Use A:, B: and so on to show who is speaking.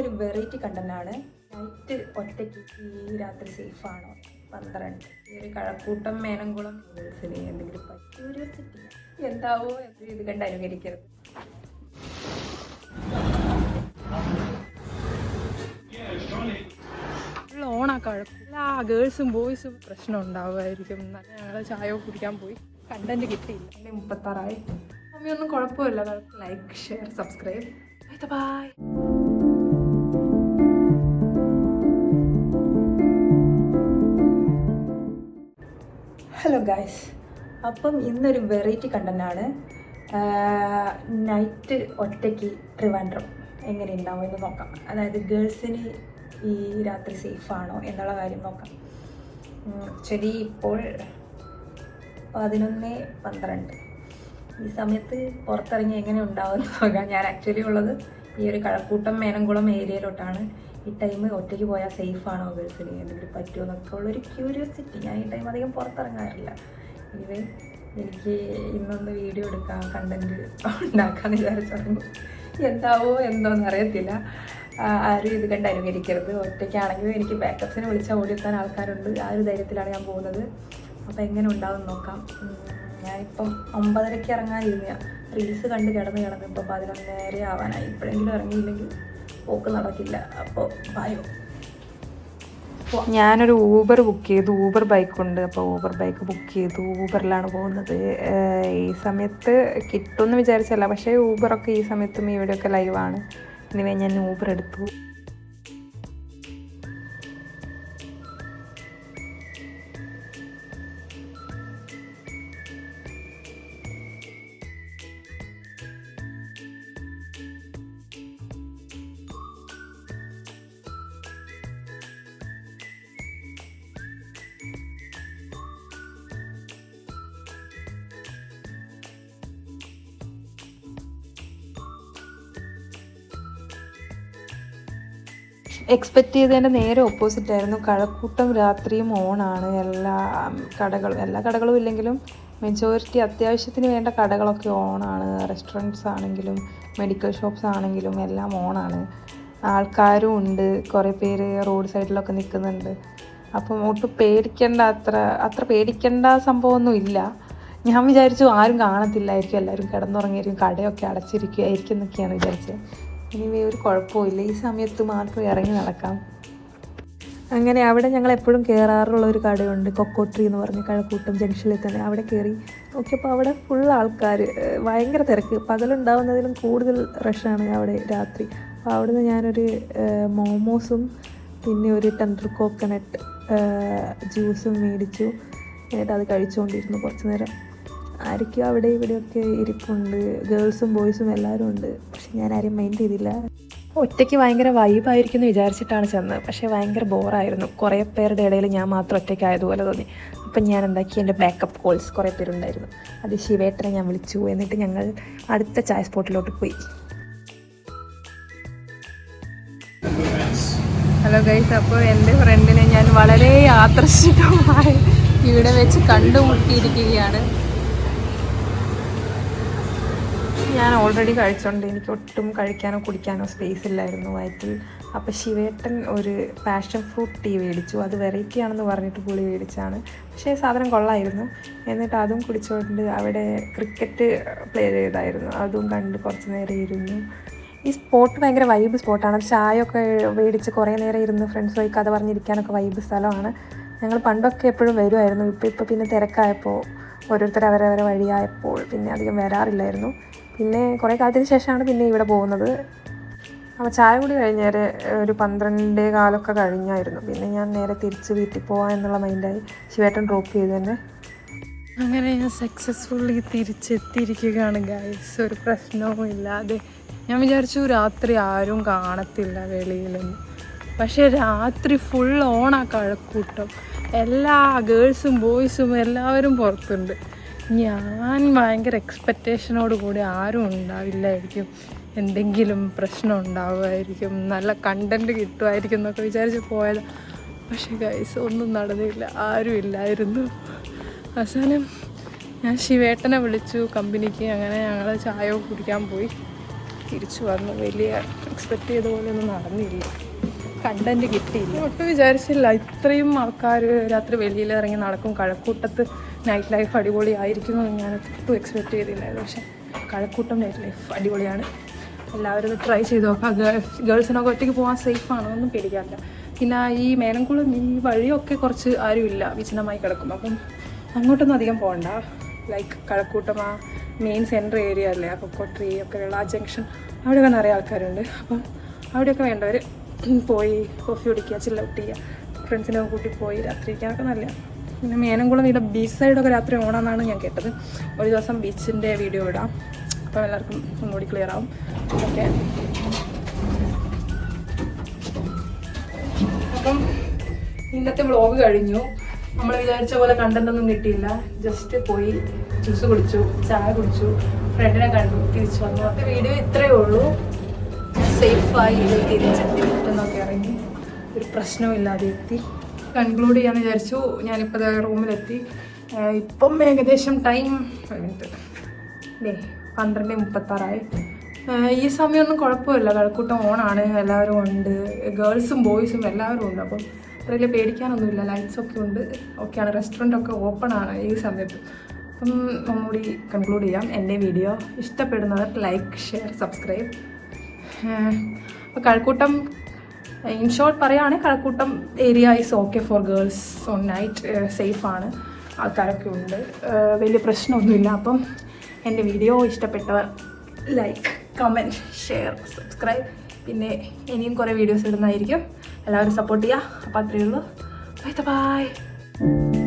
A: ഒരു variety കണ്ടന്റാണ്. Night ഒറ്റയ്ക്ക് ഈ രാത്രി സേഫ് ആണോ? 12 ഈ ഒരു കഴക്കൂട്ടം മേനംകുളം ഗേൾസിന് എന്തെങ്കിലും ക്യൂരിയോസിറ്റി എന്താവോ ഇത് കണ്ട് അനുകരിക്കരുത്. ഓണാ കഴക്കൂല ഗേൾസും ബോയ്സും പ്രശ്നം ഉണ്ടാവുമായിരിക്കും. ഞങ്ങൾ ചായ കുടിക്കാൻ പോയി, കണ്ടന്റ് കിട്ടിയില്ല. 36 സമയമൊന്നും കുഴപ്പമില്ല. Like, share, subscribe. Bye. Hello guys, appam ഇന്നൊരു വെറൈറ്റി കണ്ടന്റാണ്. നൈറ്റ് ഒറ്റയ്ക്ക് ട്രിവാൻഡ്രം എങ്ങനെ ഉണ്ടാവും എന്ന് നോക്കാം. അതായത് ഗേൾസിന് ഈ രാത്രി സേഫ് ആണോ എന്നുള്ള കാര്യം നോക്കാം. ആക്ച്വലി ഇപ്പോൾ 11:12 ഈ സമയത്ത് പുറത്തിറങ്ങി എങ്ങനെ ഉണ്ടാവുമെന്ന് നോക്കാം. ഞാൻ ആക്ച്വലി ഉള്ളത് ഈ ഒരു കഴക്കൂട്ടം മേനംകുളം ഏരിയയിലോട്ടാണ്. ഈ ടൈം ഒറ്റയ്ക്ക് പോയാൽ സേഫ് ആണോ, ഗേൾസിന് എന്തെങ്കിലും പറ്റുമോ എന്നൊക്കെ ഉള്ളൊരു ക്യൂരിയോസിറ്റി. ഞാൻ ഈ ടൈം അധികം പുറത്തിറങ്ങാറില്ല. ഇത് എനിക്ക് ഇന്നൊന്ന് വീഡിയോ എടുക്കാം, കണ്ടന്റ് ഉണ്ടാക്കാമെന്ന് വിചാരിച്ചിറങ്ങും. എന്താവോ എന്തോന്ന് അറിയത്തില്ല. ആരും ഇത് കണ്ട് അനുകരിക്കരുത്. ഒറ്റയ്ക്കാണെങ്കിലും എനിക്ക് ബാക്കപ്സിനെ വിളിച്ചാൽ ഓടിയെത്താൻ ആൾക്കാരുണ്ട്. ആ ഒരു ധൈര്യത്തിലാണ് ഞാൻ പോകുന്നത്. അപ്പോൾ എങ്ങനെ ഉണ്ടാവും നോക്കാം. ഞാനിപ്പം 9:30 ഇറങ്ങാനിരുന്ന റീൽസ് കണ്ട് കിടന്ന് ഇപ്പോൾ 11:30 ആവാനായി. ഇപ്പോഴെങ്കിലും ഇറങ്ങിയില്ലെങ്കിൽ പോക്ക് നടക്കില്ല. അപ്പോൾ ഭയോ. ഞാനൊരു ഊബർ ബുക്ക് ചെയ്തു. ഊബർ ബൈക്കുണ്ട്. അപ്പോൾ ഊബർ ബൈക്ക് ബുക്ക് ചെയ്തു. ഊബറിലാണ് പോകുന്നത്. ഈ സമയത്ത് കിട്ടുമെന്ന് വിചാരിച്ചല്ല, പക്ഷേ ഊബറൊക്കെ ഈ സമയത്തും ഇവിടെയൊക്കെ ലൈവാണ്. ഇനി ഞാൻ ഊബർ എടുത്തു. എക്സ്പെക്റ്റ് ചെയ്തതിൻ്റെ നേരെ ഓപ്പോസിറ്റ് ആയിരുന്നു. കഴക്കൂട്ടം രാത്രിയും ഓണാണ്. എല്ലാ കടകളും ഇല്ലെങ്കിലും മെജോറിറ്റി അത്യാവശ്യത്തിന് വേണ്ട കടകളൊക്കെ ഓണാണ്. റെസ്റ്റോറൻറ്റ്സ് ആണെങ്കിലും മെഡിക്കൽ ഷോപ്സ് ആണെങ്കിലും എല്ലാം ഓണാണ്. ആൾക്കാരും ഉണ്ട്. കുറേ പേര് റോഡ് സൈഡിലൊക്കെ നിൽക്കുന്നുണ്ട്. അപ്പം ഒട്ടും അത്ര പേടിക്കേണ്ട സംഭവമൊന്നും ഇല്ല. ഞാൻ വിചാരിച്ചു ആരും കാണത്തില്ലായിരിക്കും, എല്ലാവരും കിടന്നുറങ്ങിയായിരിക്കും, കടയൊക്കെ അടച്ചിരിക്കുകയായിരിക്കും എന്നൊക്കെയാണ് വിചാരിച്ചത്. ഇനി ഒരു കുഴപ്പമില്ല, ഈ സമയത്ത് മാത്രം ഇറങ്ങി നടക്കാം. അങ്ങനെ അവിടെ ഞങ്ങൾ എപ്പോഴും കയറാറുള്ള ഒരു കടയുണ്ട്, കൊക്കോട്രി എന്ന് പറഞ്ഞ്, കഴക്കൂട്ടം ജംഗ്ഷനിൽ തന്നെ. അവിടെ കയറി നോക്കിയപ്പോൾ അവിടെ ഫുൾ ആൾക്കാർ, ഭയങ്കര തിരക്ക്. പകലുണ്ടാവുന്നതിലും കൂടുതൽ റഷാണ് അവിടെ രാത്രി. അപ്പോൾ അവിടുന്ന് ഞാനൊരു മോമോസും പിന്നെ ഒരു ടെൻഡർ കോക്കനട്ട് ജ്യൂസും മേടിച്ചു. എന്നിട്ട് അത് കഴിച്ചുകൊണ്ടിരുന്നു കുറച്ച് നേരം. ആരൊക്കെയോ അവിടെ ഇവിടെയൊക്കെ ഇരിപ്പുണ്ട്, ഗേൾസും ബോയ്സും എല്ലാവരും ഉണ്ട്. പക്ഷെ ഞാൻ ആരെയും മൈൻഡ് ചെയ്തില്ല. ഒറ്റയ്ക്ക് ഭയങ്കര വൈബായിരിക്കും എന്ന് വിചാരിച്ചിട്ടാണ് ചെന്നത്. പക്ഷേ ഭയങ്കര ബോറായിരുന്നു. കുറേ പേരുടെ ഇടയിൽ ഞാൻ മാത്രം ഒറ്റയ്ക്കായതുപോലെ തോന്നി. അപ്പം ഞാൻ എന്താക്കി, എൻ്റെ ബാക്കപ്പ് കോൾസ് കുറേ പേരുണ്ടായിരുന്നു. അത് ശിവേട്ടനെ ഞാൻ വിളിച്ചു. എന്നിട്ട് ഞങ്ങൾ അടുത്ത ചായ സ്പോട്ടിലോട്ട് പോയി. ഹലോ ഗൈസ്, അപ്പോൾ എൻ്റെ ഫ്രണ്ടിനെ ഞാൻ വളരെ യാദൃശ്ചികമായി ഇവിടെ വെച്ച് കണ്ടുമുട്ടിയിരിക്കുകയാണ്. ഞാൻ ഓൾറെഡി കഴിച്ചോണ്ട് എനിക്ക് ഒട്ടും കഴിക്കാനോ കുടിക്കാനോ സ്പേസ് ഇല്ലായിരുന്നു വയറ്റിൽ. അപ്പോൾ ശിവേട്ടൻ ഒരു പാഷൻ ഫ്രൂട്ട് ടീ മേടിച്ചു. അത് വെറൈറ്റി ആണെന്ന് പറഞ്ഞിട്ട് പുളി മേടിച്ചാണ്. പക്ഷേ സാധനം കൊള്ളായിരുന്നു. എന്നിട്ട് അതും കുടിച്ചുകൊണ്ട് അവിടെ ക്രിക്കറ്റ് പ്ലേ ചെയ്തായിരുന്നു. അതും കണ്ട് കുറച്ച് നേരം ഇരുന്നു. ഈ സ്പോട്ട് ഭയങ്കര വൈബ് സ്പോട്ടാണ്. ചായയൊക്കെ മേടിച്ച് കുറേ നേരം ഇരുന്ന് ഫ്രണ്ട്സുമായി കഥ പറഞ്ഞിരിക്കാനൊക്കെ വൈബ് സ്ഥലമാണ്. ഞങ്ങൾ പണ്ടൊക്കെ എപ്പോഴും വരുമായിരുന്നു. ഇപ്പോൾ പിന്നെ തിരക്കായപ്പോൾ ഓരോരുത്തർ അവരവരെ വഴിയായപ്പോൾ പിന്നെ അധികം വരാറില്ലായിരുന്നു. പിന്നെ കുറേ കാലത്തിന് ശേഷമാണ് പിന്നെ ഇവിടെ പോകുന്നത്. അപ്പോൾ ചായ കൂടി കഴിഞ്ഞേരെ ഒരു 12:15 കഴിഞ്ഞായിരുന്നു. പിന്നെ ഞാൻ നേരെ തിരിച്ച് വീട്ടിൽ പോകാം എന്നുള്ള മൈൻഡായി. ശിവേട്ടൻ ഡ്രോപ്പ് ചെയ്തു തന്നെ. അങ്ങനെ ഞാൻ സക്സസ്ഫുള്ളി തിരിച്ചെത്തിയിരിക്കുകയാണ് ഗൈസ്. ഒരു പ്രശ്നവും ഇല്ലാതെ. ഞാൻ വിചാരിച്ചു രാത്രി ആരും കാണത്തില്ല വെളിയിലൊന്നും. പക്ഷേ രാത്രി ഫുൾ ഓണാ കഴക്കൂട്ടം. എല്ലാ ഗേൾസും ബോയ്സും എല്ലാവരും പുറത്തുണ്ട്. ഞാൻ ഭയങ്കര എക്സ്പെക്റ്റേഷനോട് കൂടി ആരും ഉണ്ടാവില്ലായിരിക്കും, എന്തെങ്കിലും പ്രശ്നം ഉണ്ടാവുമായിരിക്കും, നല്ല കണ്ടൻറ്റ് കിട്ടുമായിരിക്കും എന്നൊക്കെ വിചാരിച്ച് പോയത്. പക്ഷേ ഗൈസ് ഒന്നും നടന്നില്ല, ആരും ഇല്ലായിരുന്നു. അവസാനം ഞാൻ ശിവേട്ടനെ വിളിച്ചു കമ്പനിക്ക്. അങ്ങനെ ഞങ്ങൾ ചായ കുടിക്കാൻ പോയി തിരിച്ചു വന്നു. വലിയ
B: എക്സ്പെക്റ്റ് ചെയ്ത പോലെ ഒന്നും നടന്നില്ല, കണ്ടന്റ് കിട്ടിയില്ല. ഒട്ടും വിചാരിച്ചില്ല ഇത്രയും ആൾക്കാർ രാത്രി വെളിയിൽ ഇറങ്ങി നടക്കും, കഴക്കൂട്ടത്ത് നൈറ്റ് ലൈഫ് അടിപൊളിയായിരിക്കും എന്ന് ഞാൻ ഒട്ടും എക്സ്പെക്റ്റ് ചെയ്തില്ലായിരുന്നു. പക്ഷേ കഴക്കൂട്ടം നൈറ്റ് ലൈഫ് അടിപൊളിയാണ്. എല്ലാവരും ഇത് ട്രൈ ചെയ്ത് നോക്കാം. ഗേൾസിനൊക്കെ ഒറ്റയ്ക്ക് പോകാൻ സേഫാണോ ഒന്നും പേടിക്കാറില്ല. പിന്നെ ഈ മേനംകുളം ഈ വഴിയൊക്കെ കുറച്ച് ആരുമില്ല, വിജനമായി കിടക്കും. അപ്പം അങ്ങോട്ടൊന്നും അധികം പോകണ്ട. ലൈക്ക് കഴക്കൂട്ടം ആ മെയിൻ സെൻട്രൽ ഏരിയ അല്ലേ, ആ കൊക്കോട്രി ഒക്കെ ഉള്ള ആ ജംഗ്ഷൻ, അവിടെയൊക്കെ നിറയെ ആൾക്കാരുണ്ട്. അപ്പം അവിടെയൊക്കെ വേണ്ടവർ പോയി കോഫി കുടിക്കുക, ചില്ല ഔട്ട് ചെയ്യുക, ഫ്രണ്ട്സിനൊക്കെ കൂട്ടി പോയി രാത്രിക്കാനൊക്കെ നല്ലതാണ്. പിന്നെ മേനംകുളം ഇവിടെ ബീച്ച് സൈഡൊക്കെ രാത്രി ഓണമെന്നാണ് ഞാൻ കേട്ടത്. ഒരു ദിവസം ബീച്ചിൻ്റെ വീഡിയോ ഇടാം, അപ്പോൾ എല്ലാവർക്കും ഒന്നുകൂടി ക്ലിയർ ആവും. ഓക്കെ, അപ്പം ഇന്നത്തെ വ്ളോഗ് കഴിഞ്ഞു. നമ്മൾ വിചാരിച്ച പോലെ കണ്ടന്റൊന്നും കിട്ടിയില്ല. ജസ്റ്റ് പോയി ജ്യൂസ് കുടിച്ചു, ചായ കുടിച്ചു, ഫ്രണ്ടിനെ കണ്ടു, തിരിച്ചു വന്നു. അപ്പോൾ വീഡിയോ ഇത്രയേ ഉള്ളൂ. സേഫായി തിരിച്ചെത്തി, വീട്ടിൽ ഇറങ്ങി, ഒരു പ്രശ്നവും ഇല്ലാതെ എത്തി. കൺക്ലൂഡ് ചെയ്യാമെന്ന് വിചാരിച്ചു. ഞാനിപ്പോൾ റൂമിലെത്തി. ഇപ്പം ഏകദേശം ടൈം 12:36. ഈ സമയമൊന്നും കുഴപ്പമില്ല, കഴക്കൂട്ടം ഓണാണ്, എല്ലാവരും ഉണ്ട്, ഗേൾസും ബോയ്സും എല്ലാവരും ഉണ്ട്. അപ്പം അത്ര വലിയ പേടിക്കാനൊന്നുമില്ല, ലൈറ്റ്സൊക്കെ ഉണ്ട്, ഓക്കെയാണ്. റെസ്റ്റോറൻറ്റൊക്കെ ഓപ്പൺ ആണ് ഈ സമയത്ത്. അപ്പം ഒന്നുകൂടി കൺക്ലൂഡ് ചെയ്യാം. എൻ്റെ വീഡിയോ ഇഷ്ടപ്പെടുന്നവർ ലൈക്ക്, ഷെയർ, സബ്സ്ക്രൈബ്. അപ്പോൾ കഴക്കൂട്ടം ഇൻ ഷോർട്ട് പറയുകയാണെങ്കിൽ Kazhakkoottam area is okay for girls on night, സേഫാണ്, ആൾക്കാരൊക്കെ ഉണ്ട്, വലിയ പ്രശ്നമൊന്നുമില്ല. അപ്പം എൻ്റെ വീഡിയോ ഇഷ്ടപ്പെട്ടവർ ലൈക്ക്, കമൻറ്റ്, ഷെയർ, സബ്സ്ക്രൈബ്. പിന്നെ ഇനിയും കുറേ വീഡിയോസ് ഇടുന്നതായിരിക്കും. എല്ലാവരും സപ്പോർട്ട് ചെയ്യുക. അപ്പോൾ അത്രയേ ഉള്ളൂ. ബൈ.